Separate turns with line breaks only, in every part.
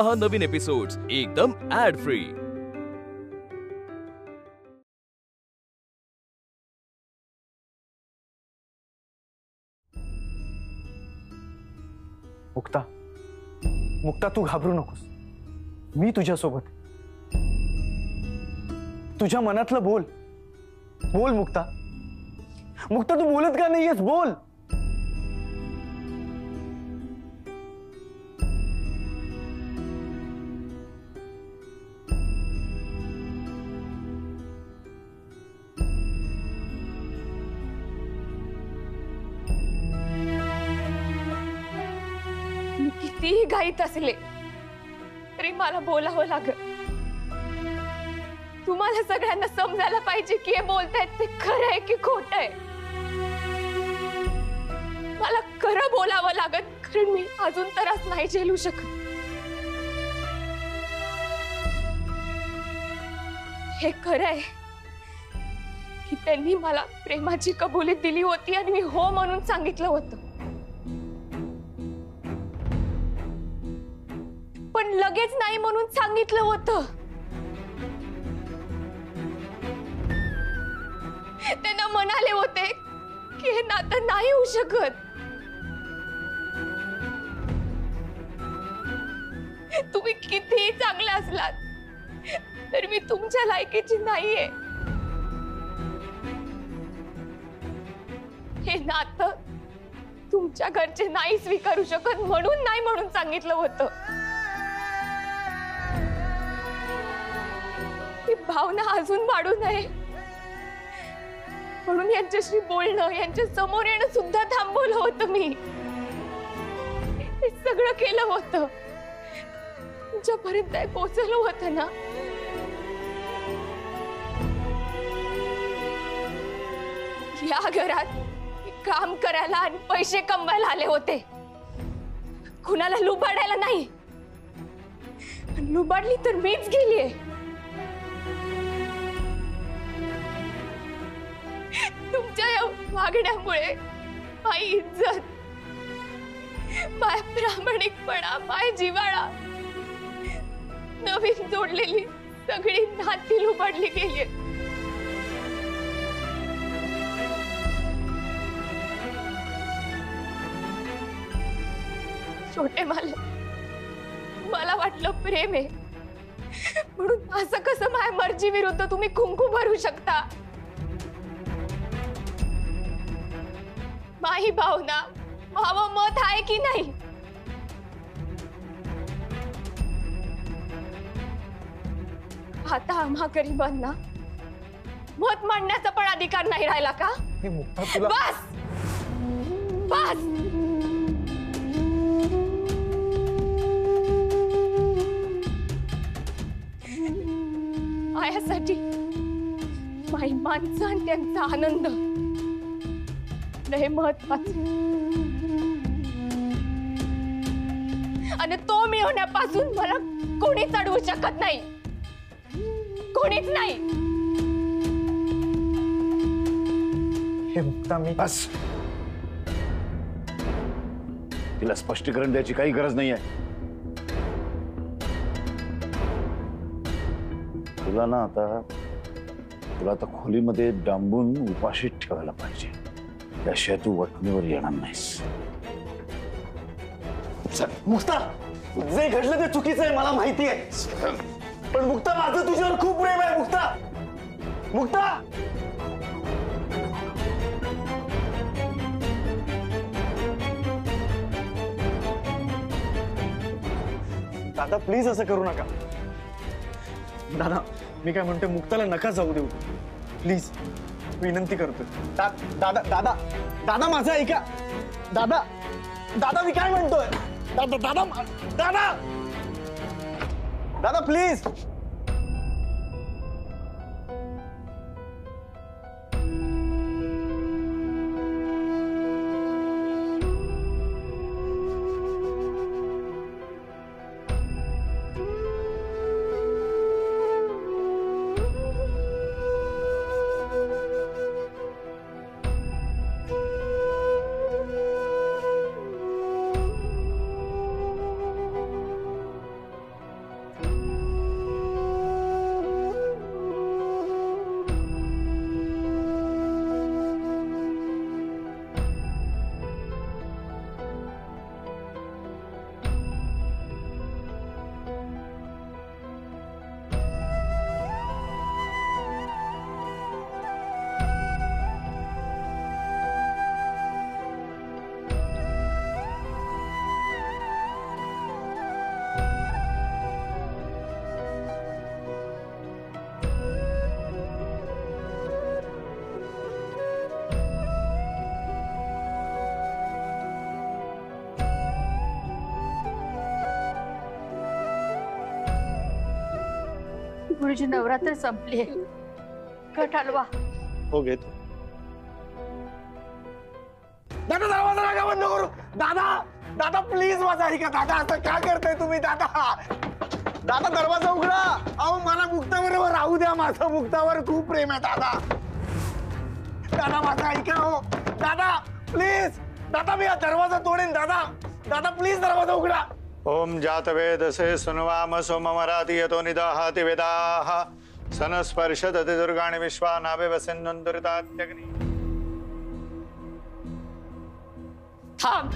पहा नवीन एपिसोड्स एकदम add free.
Mukta, Mukta तू घाबरू नकोस, मी तुझ्यासोबत आहे। तुझ्या मनातलं बोल, बोल मुक्ता। मुक्ता तू बोलत का नाहीयेस? बोल।
कितीही घाईत असले तरी मला बोलावं लागत। तुम्हाला सगळ्यांना समजायला पाहिजे की हे बोलतायत ते खरं आहे की खोटं आहे। मला खरं बोलावं लागत, कारण मी अजून त्रास नाही झेलू शकत। हे खरं आहे की त्यांनी मला प्रेमाची कबुली दिली होती आणि मी हो म्हणून सांगितलं होतं, पण लगेच नाही म्हणून सांगितलं होतं। त्यांना म्हणाले होते की हे नातं नाही होऊ शकत। तुम्ही कितीही चांगले असलात तर मी तुमच्या लायकीची नाहीये। हे नातं तुमच्या घरचे नाही स्वीकारू शकत म्हणून नाही म्हणून सांगितलं होतं। ही भावना अजून वाढू नये म्हणून यांच्याशी बोलणं, यांच्या समोर येणं सुद्धा थांबवलं होतं। मी हे सगळं केलं होतं, तुमच्यापर्यंत पोहोचलं होतं ना। या घरात काम करायला आणि पैसे कमवायला आले होते, कुणाला लुबाडायला नाही। लुबाडली तर मीच गेलीये। तुमच्या या वागण्यामुळे माझी इज्जत, माझा प्रामाणिकपणा, माझा जिव्हाळा, नवीन जोडलेली सगळी नाती लुबाडली गेली। छोटे मालक, मला वाटलं प्रेम आहे म्हणून असं कसं माझ्या मर्जी विरुद्ध तुम्ही कुंकू भरू शकता? माझी भावना, माझं मत आहे की नाही? आता आम्हा गरिबांना मत मांडण्याचा पण अधिकार नाही राहिला का?
मुक्ता तुला
बस बस। माझ्यासाठी माझी माणसं आणि त्यांचा आनंद लय महत्वाचं, आणि तो मिळवण्यापासून मला कोणीच अडवू शकत नाही, कोणीच नाही।
हे मुक्ता मी
बस, तिला स्पष्टीकरण द्यायची काही गरज नाहीये। तुला ना आता खोलीमध्ये डांबून उपाशीत ठेवायला पाहिजे, त्याशिवाय तू वठणीवर येणार नाहीस।
मुक्ता, जे घडलं ते चुकीचं आहे मला माहिती आहे, पण मुक्ता माझं तुझ्यावर खूप प्रेम आहे। मुक्ता, मुक्ता दादा प्लीज असं करू नका। दादा मी काय म्हणतोय, मुक्ताला नका जाऊ देऊ प्लीज, विनंती करतोय। दादा दादा दादा माझं ऐका। दादा दादा मी काय म्हणतोय, दादा दादा दादा दादा प्लीज।
गुरुजी नवरात्र संपली कट हलवा
हो घेतो. दादा दरवाजा नका बंद करू. दादा दादा प्लीज माझा ऐका. दादा असं काय करताय तुम्ही? दादा दादा दरवाजा उघडा. अहो मला मुक्ताबरोबर राहू द्या. माझं मुक्तावर खूप प्रेम आहे दादा. दादा माझा ऐका हो. दादा प्लीज. दादा मी हा दरवाजा तोडेन. दादा दादा प्लीज दरवाजा उघडा.
ओम जातवेदसे सुनवाम सोममराति यतो निदाहाति वेदाः सनस्पर्शदति दुर्गाणि विश्वा नाभे वसिन्नन्दुरितात्यग्नि.
थांब.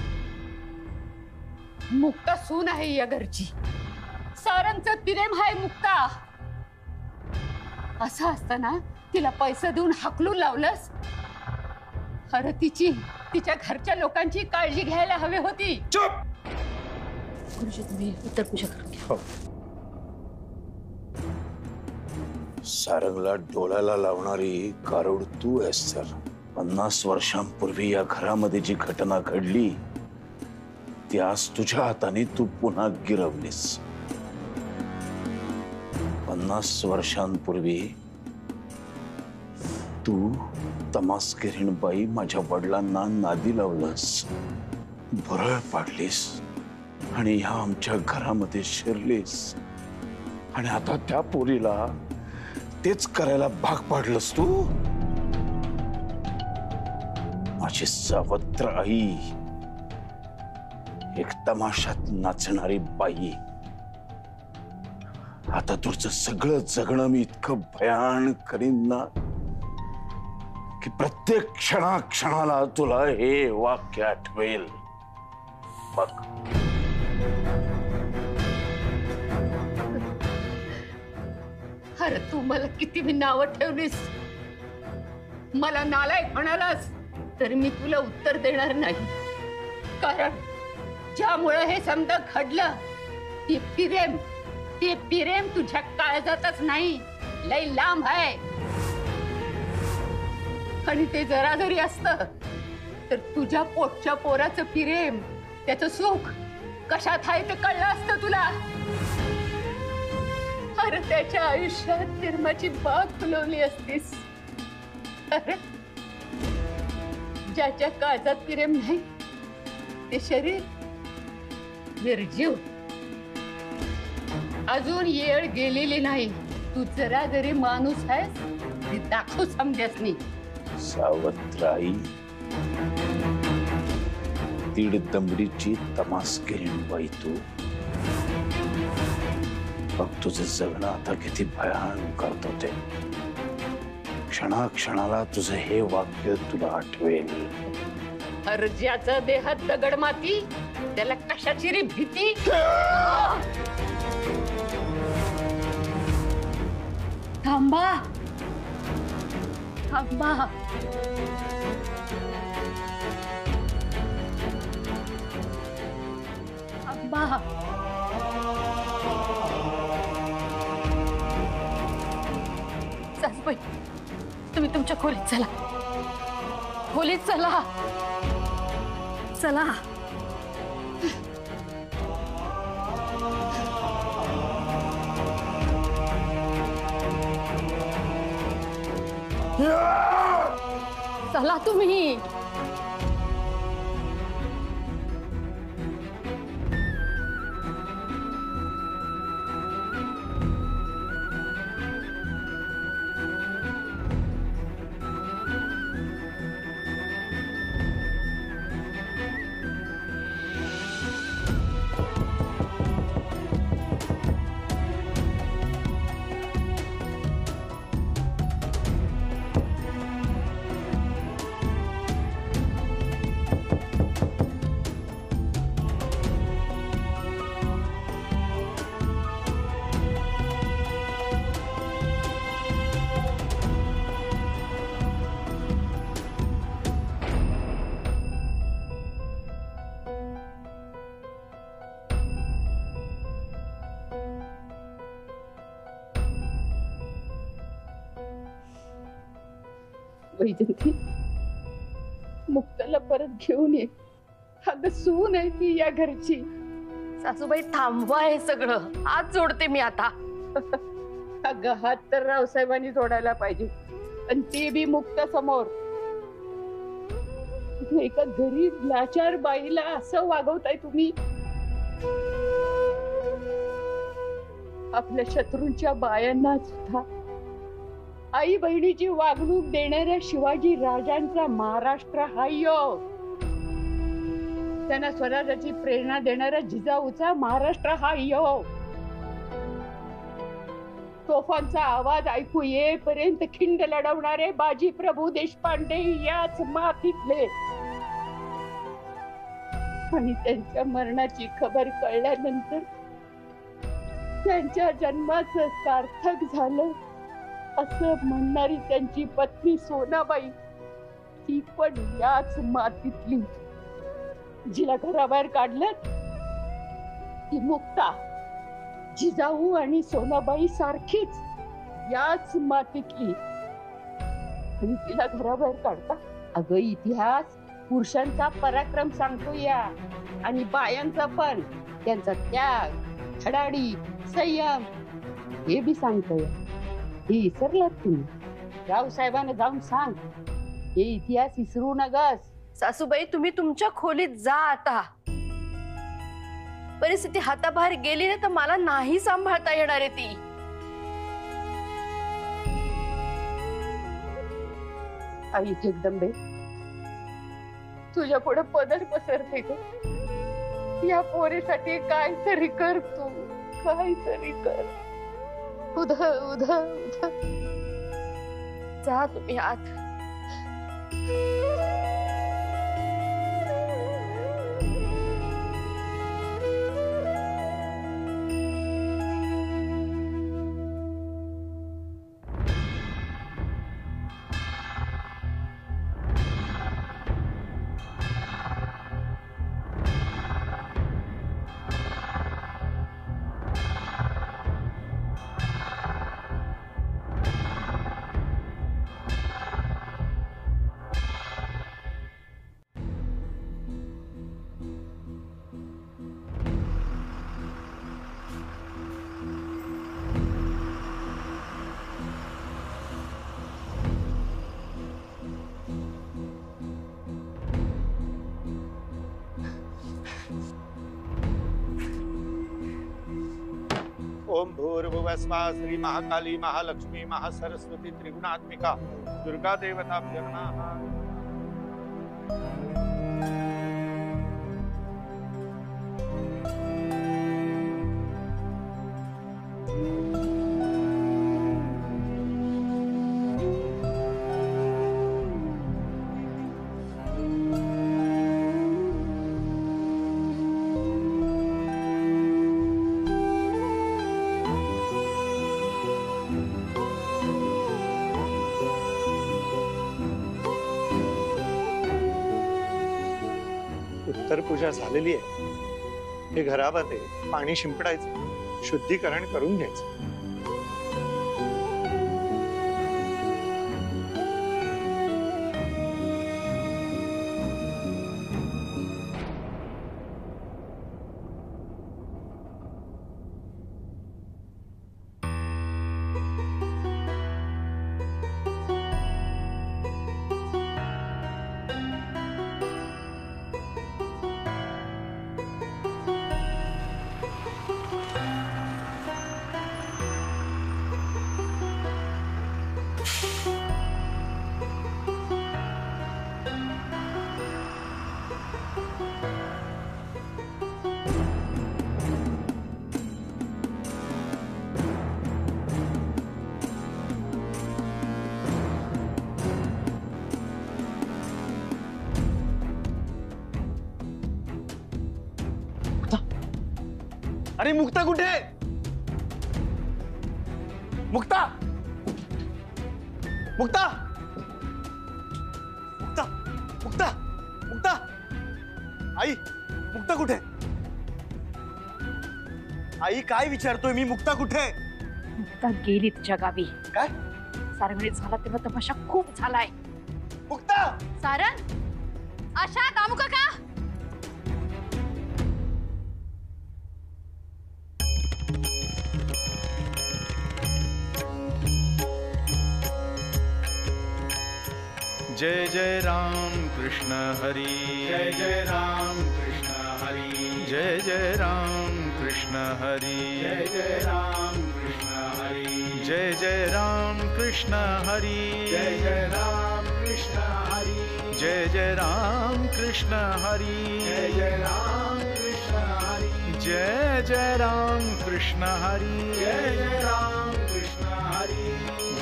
मुक्ता सून आहे या घरची. सारांचं प्रेम आहे मुक्ता. असं असताना तिला पैसे देऊन हाकलून लावलंस. अरे तिच्या घरच्या लोकांची काळजी घ्यायला हवी होती.
चुप.
गुरुजी तुम्ही उत्तर पूजा करून घ्या.
सारंगला डोळ्याला लावणारी कारुड तू आहेस तर. 50 वर्षांपूर्वी या घरामध्ये जी घटना घडली ती आज तुझ्या हाताने तू पुन्हा गिरवलीस. 50 वर्षांपूर्वी तू तमासगिरीण बाई माझ्या वडिलांना नादी लावलंस, भुरळ पाडलीस आणि ह्या आमच्या घरामध्ये शिरलीस. आणि आता त्या पोरीला तेच करायला भाग पाडलंस तू. माझी सावत्र आई, एक तमाशात नाचणारी बाई. आता तुझं सगळं जगणं मी इतकं भयान करीन ना की प्रत्येक क्षणाला तुला हे वाक्य आठवेल. बघ.
अरे तू मला किती मी नावं ठेवलीस. मला नालायक म्हणालास तरी मी तुला उत्तर देणार नाही. कारण ज्यामुळे हे समजा घडलं ते प्रेम तुझ्या काळजातच नाही, लय लांब आहे. आणि ते जरा जरी असतं तर तुझ्या पोटच्या पोराचं प्रेम, त्याचं सुख कशात आहे ते कळलं असतं तुला. अरे त्याच्या आयुष्यात प्रेमाची बाग फुलवली असतीस. अरे ज्याच्या काळजात प्रेम नाही ते शरीर निर्जीव. अजून येळ गेलेली नाही. तू जरा जरी माणूस आहेस ते दाखव समजासनी.
सावत्राई, दीड दमडीची तमासगिरीण बाई तू. बघ तुझं जगणं आता किती भयान करत होते. क्षणाला तुझं हे वाक्य तुला आठवेल.
अरे ज्याचा देहात दगड माती त्याला कशाची रे भीती. थांबा थांबा. थांबा. सासूबाई तुम्ही तुमच्या खोलीत चला. खोलीत चला. चला. चला तुम्ही. वैजंती मुक्ताला परत घेऊन ये. अगं सून आहे ती या घरची.
सासूबाई थांबवा हे सगळं. हात जोडते मी आता.
अगं हात तर रावसाहेबांनी जोडायला पाहिजे, आणि ते बी मुक्त समोर. एका गरीब लाचार बाईला असं वागवताय तुम्ही. आपल्या शत्रूंच्या बायांना सुद्धा आई बहिणीची वागणूक देणाऱ्या शिवाजी राजांचा महाराष्ट्र हा योग, त्यांना स्वराज्याची प्रेरणा देणाऱ्या जिजाऊचा महाराष्ट्र हा योग. तोफांचा आवाज ऐकू येईपर्यंत खिंड लढवणारे बाजी प्रभू देशपांडे याच मातीतले, आणि त्यांच्या मरणाची खबर कळल्यानंतर त्यांच्या जन्माचं सार्थक झालं असं म्हणणारी त्यांची पत्नी सोनाबाई, ती पण याच मातीतली. जिला घराबाहेर काढलं ती मुक्ता. जिजाऊ आणि सोनाबाई सारखीच याच मातीतली, आणि तिला घराबाहेर काढता. अगं इतिहास पुरुषांचा पराक्रम सांगतो या, आणि बायांचा पण त्यांचा त्याग, धडाडी, संयम हे बी सांगतोय. हे विसरलात तुम्ही? रावसाहेबांना जाऊन सांग, हे इतिहास विसरू नगस.
सासूबाई, तुम्ही तुमच्या खोलीत जा आता. परिस्थिती हाताबाहेर गेली ना तर मला नाही सांभाळता येणार आहे ती.
आई जगदंबे, तुझ्या पुढे पदर पसरते ग. या पोरीसाठी काहीतरी कर तू, काहीतरी कर. उधा उधा उधा.
जा तुम्ही आत.
ओम भूर्भुवस्वः श्री महाकाली महालक्ष्मी महासरस्वती त्रिगुणात्मिका दुर्गा देवताभ्यो नमः. उत्तर पूजा झालेली आहे. हे घरामध्ये पाणी शिंपडायचं, शुद्धीकरण करून घ्यायचं.
अरे मुक्ता कुठे? मुक्ता, मुक्ता, मुक्ता, मुक्ता, मुक्ता. आई, मुक्ता कुठे? आई काय विचारतोय मी? मुक्ता कुठे?
मुक्ता गेली तिच्या गावी.
काय?
सारंगीत झाला तेव्हा तमाशा खूप झालाय.
मुक्ता,
सारंग, आशा, दामू काका.
जय जय राम कृष्ण हरी, जय जय राम कृष्ण हरी, जय जय राम कृष्ण हरी, जय जय राम कृष्ण हरी, जय जय राम कृष्ण हरी, जय जय राम कृष्ण हरी, जय जय राम कृष्ण हरी, जय जय राम कृष्ण हरी, जय जय राम कृष्ण हरी,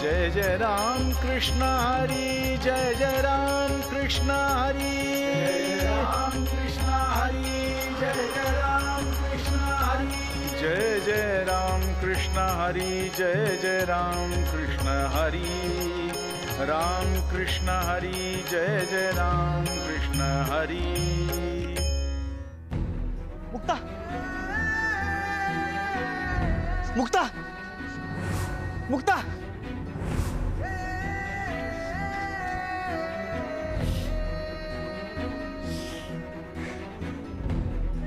जय जय राम कृष्ण हरी, जय जय राम कृष्ण हरी, जय जय राम कृष्ण हरी, जय जय राम कृष्ण हरी, जय जय राम कृष्ण हरी, जय जय राम कृष्ण हरी, राम कृष्ण हरी, जय जय राम कृष्ण हरी.
मुक्ता मुक्ता मुक्ता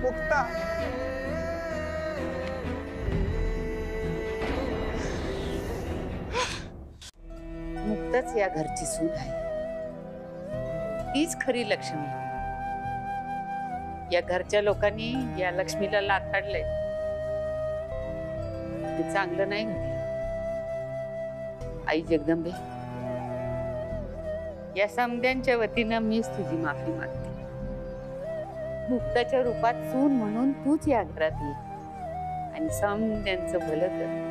मुक्ता
मुक्तच या घरची सून आहे. तीच खरी लक्ष्मी. या घरच्या लोकांनी या लक्ष्मीला लाथाडलंय. ते चांगलं नाही घडलं. आई जगदंबे, या समद्यांच्या वतीनं मीच तुझी माफी मागते. मुक्ताच्या रूपात सून म्हणून तूच या घरात ये आणि समद्यांचं भलं कर.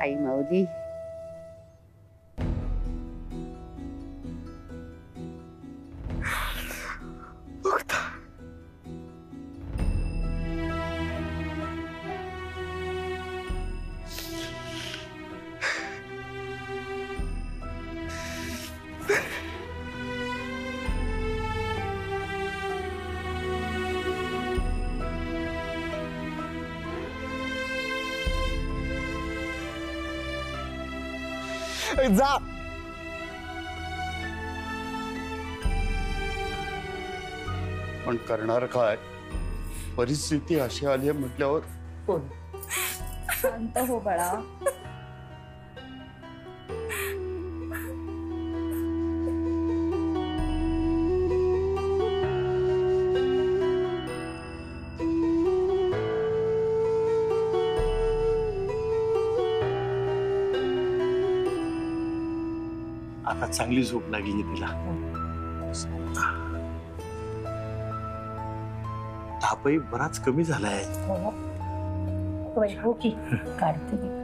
आई माऊली,
जा.
पण करणार काय? परिस्थिती अशी आली आहे म्हटल्यावर.
शांत हो बाळा.
आता चांगली झोप लागली तिला. तापही बराच कमी झालाय.
हो की काढते मी.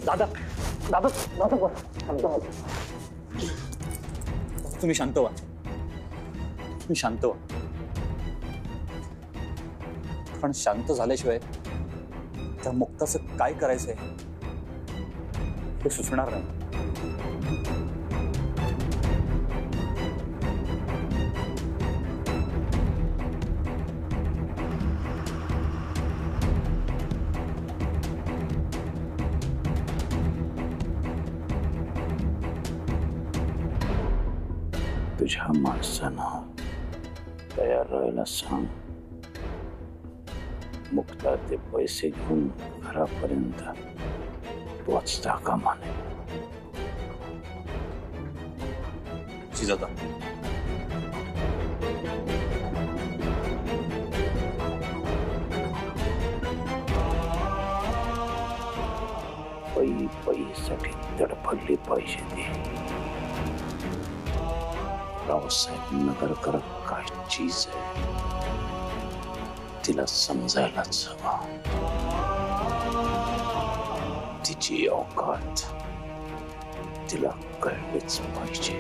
दादा दादा दादा बस. शांत व्हा. तुम्ही शांत व्हा. तुम्ही शांत व्हा. पण शांत झाल्याशिवाय त्या मुक्ताचं काय करायचंय हे सुचणार नाही.
तुझ्या माणसानं तयार राहायला सांग. मुक्ता ते पैसे घेऊन घरापर्यंत पोचता कामा नये.
जिजादा,
पैसाठी तडफडली पाहिजे ती. रावसाहेब नगरकर काय चीज आहे तिला समजायलाच हवा. तिची औकात तिला कळलीच पाहिजे.